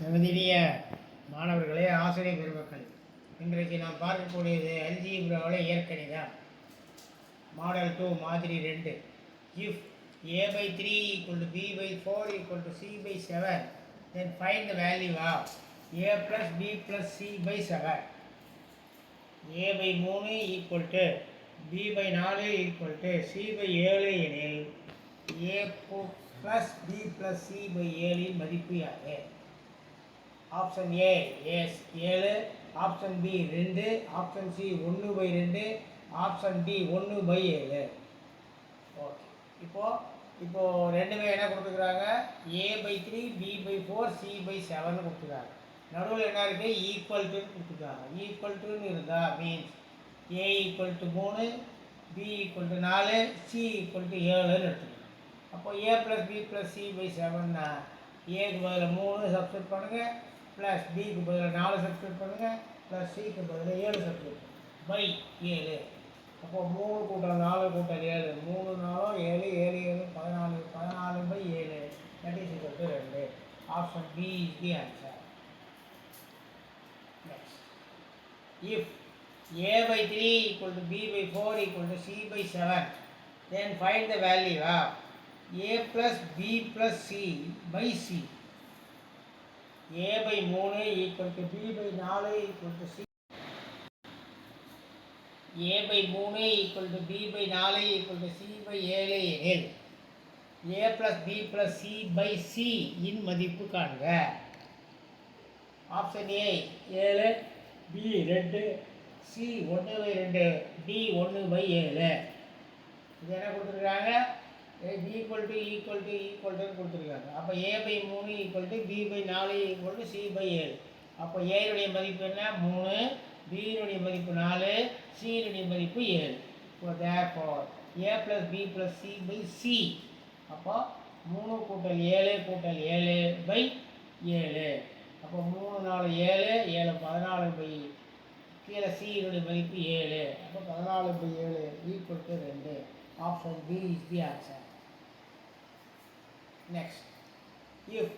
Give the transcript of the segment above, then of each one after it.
தகுதிய மாணவர்களே, ஆசிரியர் பெருமக்கள், இன்றைக்கு நாம் பார்க்கக்கூடியது அல்ஜீப்ராவில் இயற்கணிதம் மாடல் 2 மாதிரி 2. If a/3 = b/4 = c/7, then find the value of a plus b plus c/7. a/3 = b/4 = c/7 எனில் a plus b plus c/7 இன் மதிப்பு யாது? Option A 7, option B 2, option C 1/2, option D 1/7. Okay, இப்போ ரெண்டுமே என்ன கொடுத்துருக்குறாங்க? a/3 b/4 c/7 கொடுத்துருக்காங்க. நடுவில் என்ன இருக்குது? ஈக்குவல் டுன்னு கொடுத்துருக்காங்க. ஈக்குவல் டுன்னு இருந்தால் மீன்ஸ் a = 3, b = 4, c = 7ன்னு எடுத்துக்கணும். அப்போ a + b + c/7ன்னா ஏக்கு பதில் 3 சப்ஸ்டியூட் பண்ணுங்கள், ப்ளஸ் பிக்கு பதில் 4 சப்ஸ்டியூட் பண்ணுங்கள், ப்ளஸ் சிக்கு பதில் 7 சப்ஸ்டியூட் பை 7. அப்போ 3 + 4 + 7, 3 4 7, 7 7 14, 14/7, that is equal to 2. Option B is the answer. Next, if a/3 = b/4 = c/7, then find the value of a plus b plus c by c. a/3 = b/4 = c. a/3 = b/4 = c/7 எனில் a plus b plus c by c இன் மதிப்பு காண்க. Option A 7, B 2, C 1/2, D 1/7. இது என்ன கொடுத்துருக்காங்க? Equal to கொடுத்துருக்காங்க. அப்போ a/3 = b/4 = c/7. அப்போ ஏனுடைய மதிப்பு என்ன? 3, பியினுடைய மதிப்பு 4, சியினுடைய மதிப்பு 7. So therefore a plus b plus c by c. அப்போ 3 + 7 + 7/7. அப்போ 3 4 7, 7 14 கீழே சியினுடைய மதிப்பு 7. அப்போ 14/7 = 2. Option B is the answer. Next, if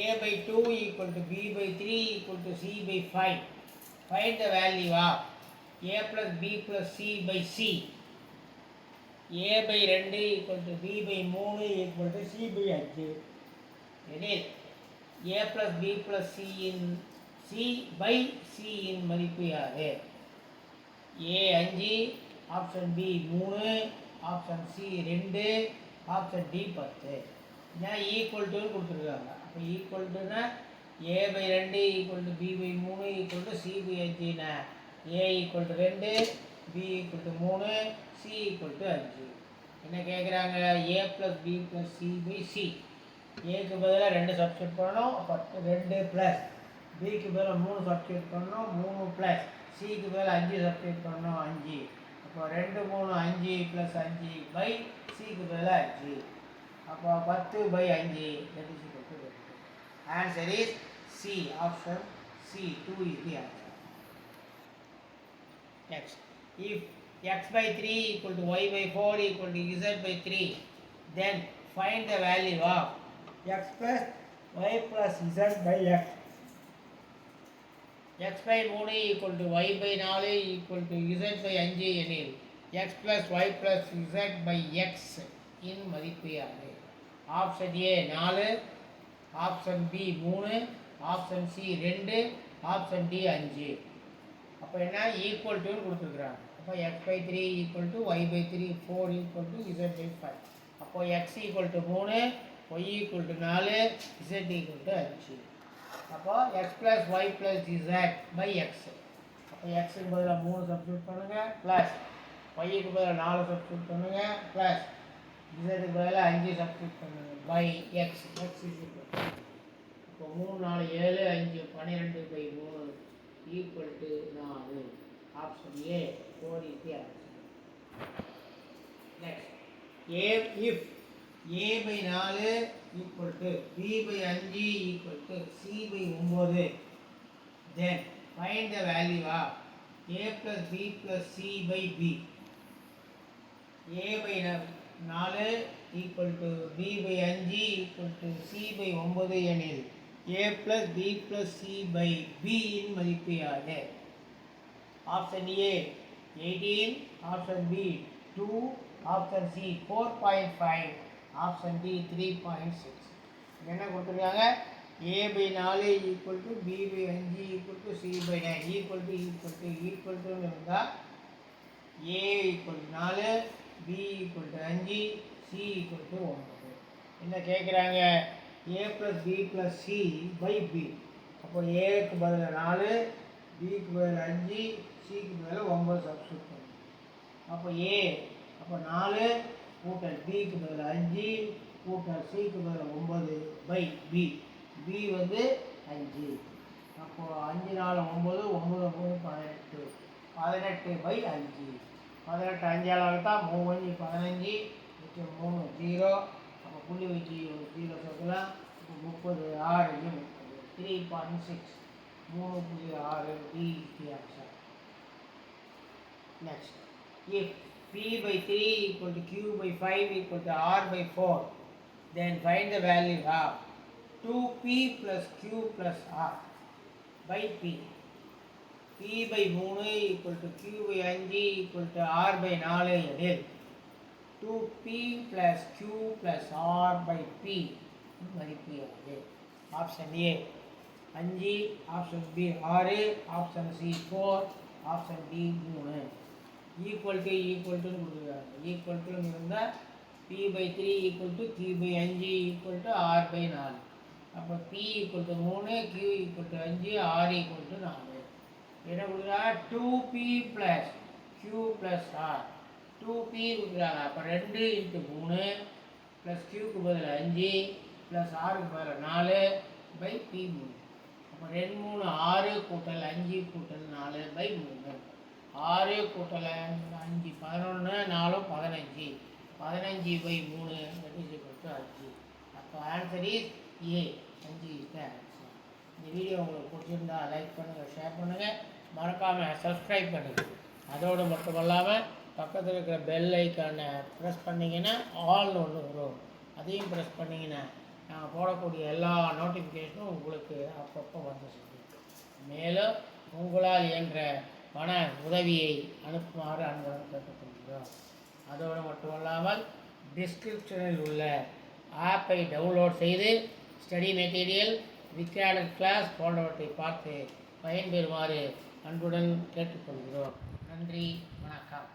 a/2 = b/3 = c/5, find the value of a plus b plus c by c. a/2 = b/3 = c/5 எனில் a plus b plus c by c இன் மதிப்பு யாது? a 5, option B 3, option C 2, option D 10. ஏன் equal டுன்னு கொடுத்துருக்காங்க? அப்போ equal டுன்னா a/2 = b/3 = c/5ன்னா a = 2, b = 3, c = 5. என்ன கேட்குறாங்க? a plus b plus c by c. ஏக்கு பதிலாக 2 சப்ஸ்டியூட் பண்ணணும், அப்போ 2 ப்ளஸ் பிக்கு பதிலாக 3 சப்ஸ்டியூட் பண்ணணும், 3 ப்ளஸ் சிக்கு பதிலாக 5 சப்ஸ்டியூட் பண்ணணும், 5. அப்போ 2 3 5 + 5 பை சிக்கு பதிலாக 5. அப்போ 10/5, that is equal to 2. Answer is C. Option C 2 is the answer. Next, if x/3 = y/4 = z/3, then find the value of x plus y plus z by x. x/3 = y/4 = z/5 எனில் x plus y plus z by x இன் மதிப்பு யாது? Option A 4, option B 3, option C 2, option D 5. அப்போ என்ன? Equal டுன்னு கொடுத்துருக்குறாங்க. அப்போ x/3 = y/3, 4 = z/5. அப்போ x = 3, y = 4, z = 5. அப்போ x plus y plus z by x. அப்போ எக்ஸுக்கு பதிலாக 3 சப்ஸ்டியூட் பண்ணுங்கள், ப்ளஸ் ஒய்க்கு பதிலாக 4 சப்ஸ்டியூட் பண்ணுங்கள், ப்ளஸ் இசட்டுக்கு பதிலாக 5 சப்ஸ்டியூட் பண்ணுங்கள் பை எக்ஸ். எக்ஸ் இப்போ 3 4 7, 5 12/3 = 4. Option A 4 is the answer. Next, if a/4 = b/5 = c/9, then find the value of a plus b plus c by b. a/4 = b/5 = c/9 எனில் a plus b plus c by b இன் மதிப்பு யாது? Option A 18, option B 2, option C 4.5, option D 3.6. என்ன கொடுத்துருக்காங்க? a by 4 equal to b by 5 equal to c by 9 equal to இருந்தால் a equal to 4, b equal to 5, c equal to 9. என்ன கேட்குறாங்க? a plus b plus c by b. அப்போ ஏக்கு பதில் 4, பிக்கு பதில் 5, சிக்கு பதில் 9 சப்ஸ்டியூட் பண்ணும். அப்போ ஏ அப்போ 4 கூட்டல் பிக்கு பதில் 5 கூட்டல் சிக்கு பதில் 9 பை பி. பி வந்து 5. அப்போது 5 4 9, 9 3 18, 18 பை 5. 18 5ஆல் வகுத்தால் 3 5 15, 3 0. அப்போ புள்ளி வச்சு ஒரு 0 சேர்க்கலாம். இப்போ 30 6 30 3.6 3.6 D answer. Next, if p by 3 equal to q by 5 equal to r by 4, then find the value of 2p plus q plus r by p. p by 3 equal to q by 5 equal to r by 4 எனில் 2p plus q plus r by p மதிப்பு யாது? Option A 5, option B 6, option C 4, option D 3. Equal to கொடுத்துருக்காங்க. Equal to இருந்தால் p by 3 equal to q by 5 equal to r by 4. அப்போ p equal to 3, q equal to 5, r equal to 4. என்ன கொடுக்குறாங்க? 2p plus q plus r. 2p கொடுக்குறாங்க. அப்போ 2 × 3 plus q பதில் 5 plus ஆருக்கு பதில் 4 பை பி 3. அப்போ 2 3 6 கூட்டல் 5 கூட்டல் 4 பை 3. 6 கூட்டல் 5 11, 4 15, 15 பை 3 5. அப்போ answer is a. 5 is the answer. இந்த வீடியோ உங்களுக்கு பிடிச்சிருந்தா லைக் பண்ணுங்கள், ஷேர் பண்ணுங்கள், மறக்காமல் சப்ஸ்கிரைப் பண்ணுங்கள். அதோடு மட்டும் இல்லாமல் பக்கத்தில் இருக்கிற பெல் ஐக்கானை ப்ரெஸ் பண்ணிங்கன்னா ஆல்னு ஒன்று வரும். அதையும் ப்ரெஸ் பண்ணிங்கன்னா நாங்கள் போடக்கூடிய எல்லா நோட்டிஃபிகேஷனும் உங்களுக்கு அப்பப்போ வந்து சொல்லியிருக்கோம். மேலும் உங்களால் இயன்ற பண உதவியை அனுப்புமாறு அன்புடன் கேட்டுக்கொள்கிறோம். அதோடு மட்டுமல்லாமல் டிஸ்கிரிப்ஷனில் உள்ள ஆப்பை டவுன்லோட் செய்து ஸ்டடி மெட்டீரியல், ரிகார்டட் கிளாஸ் போன்றவற்றை பார்த்து பயன்பெறுமாறு அன்புடன் கேட்டுக்கொள்கிறோம். நன்றி, வணக்கம்.